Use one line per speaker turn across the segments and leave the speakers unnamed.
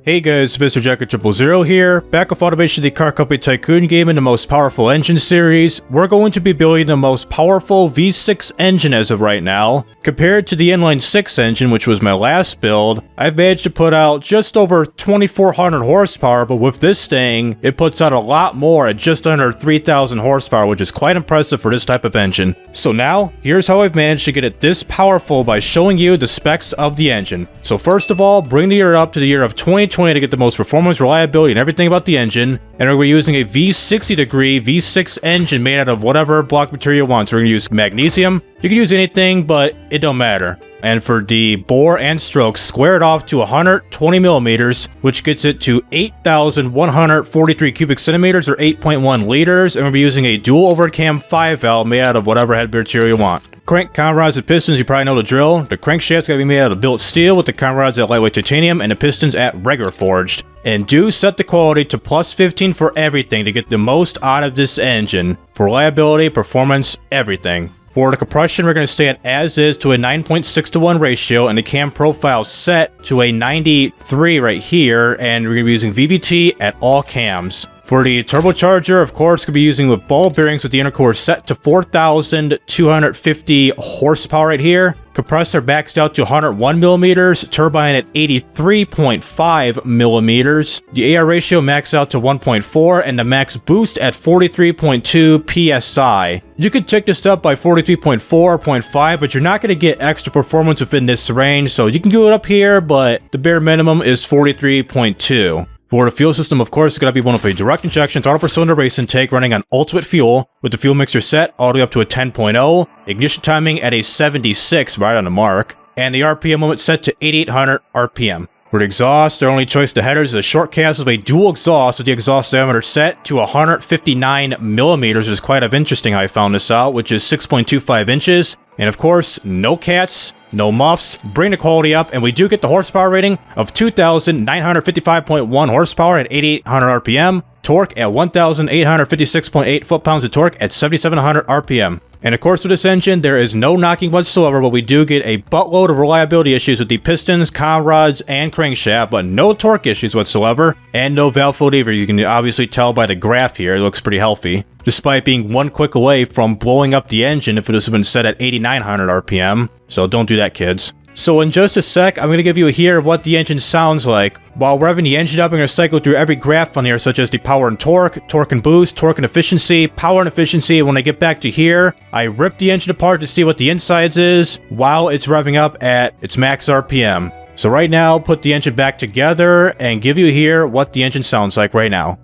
Hey guys, Mr. Jacket000 here, back with Automation the car company Tycoon game in the most powerful engine series. We're going to be building the most powerful V6 engine as of right now. Compared to the inline 6 engine, which was my last build, I've managed to put out just over 2400 horsepower, but with this thing, it puts out a lot more at just under 3000 horsepower, which is quite impressive for this type of engine. So now, here's how I've managed to get it this powerful by showing you the specs of the engine. So first of all, bring the year up to the year of 2020 to get the most performance, reliability, and everything about the engine. And we're using a V60 degree V6 engine made out of whatever block material you want. So we're going to use magnesium. You can use anything, but it don't matter. And for the bore and strokes, square it off to 120 millimeters, which gets it to 8,143 cubic centimeters or 8.1 liters. And we'll be using a dual overhead cam 5 valve made out of whatever head material you want. Crank, counter rods, and pistons, you probably know the drill. The crankshaft's gotta be made out of billet steel with the counter rods at lightweight titanium and the pistons at regular forged. And do set the quality to plus 15 for everything to get the most out of this engine. For reliability, performance, everything. For the compression, we're going to stay at as is to a 9.6:1 ratio, and the cam profile set to a 93 right here, and we're going to be using VVT at all cams. For the turbocharger, of course, going to be using with ball bearings with the intercooler set to 4,250 horsepower right here. Compressor maxed out to 101 millimeters, turbine at 83.5 millimeters. The AR ratio maxed out to 1.4, and the max boost at 43.2 psi. You could tick this up by 43.4 or 0.5, but you're not going to get extra performance within this range, so you can go it up here, but the bare minimum is 43.2. For the fuel system, of course, it's going to be one of a direct injection throttle per cylinder race intake running on ultimate fuel with the fuel mixer set all the way up to a 10.0, ignition timing at a 76, right on the mark, and the RPM limit set to 8800 RPM. For the exhaust, their only choice to headers is a short cast of a dual exhaust with the exhaust diameter set to 159 millimeters, which is quite interesting how I found this out, which is 6.25 inches. And of course, no cats, no muffs, bring the quality up, and we do get the horsepower rating of 2,955.1 horsepower at 8,800 RPM, torque at 1,856.8 foot-pounds of torque at 7,700 RPM. And of course with this engine, there is no knocking whatsoever, but we do get a buttload of reliability issues with the pistons, cowl rods, and crankshaft, but no torque issues whatsoever, and no valve float either. You can obviously tell by the graph here, it looks pretty healthy, despite being one click away from blowing up the engine if it has been set at 8,900 RPM. So don't do that, kids. So in just a sec, I'm going to give you a hear of what the engine sounds like. While revving the engine up, I'm going to cycle through every graph on here, such as the power and torque, torque and boost, torque and efficiency, power and efficiency. And when I get back to here, I rip the engine apart to see what the insides is while it's revving up at its max RPM. So right now, put the engine back together and give you here what the engine sounds like right now.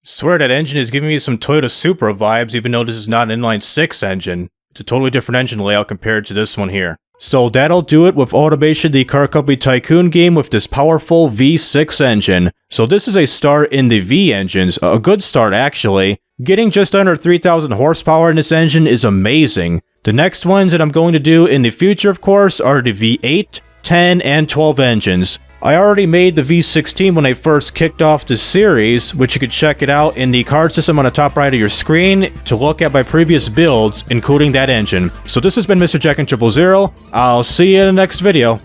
Swear that engine is giving me some Toyota Supra vibes, even though this is not an inline 6 engine. It's a totally different engine layout compared to this one here. So that'll do it with Automation the car company Tycoon game with this powerful V6 engine. So this is a start in the V engines, a good start actually. Getting just under 3,000 horsepower in this engine is amazing. The next ones that I'm going to do in the future, of course, are the V8, 10, and 12 engines. I already made the V16 when I first kicked off this series, which you could check it out in the card system on the top right of your screen to look at my previous builds, including that engine. So this has been Mr. Jack and 000. I'll see you in the next video.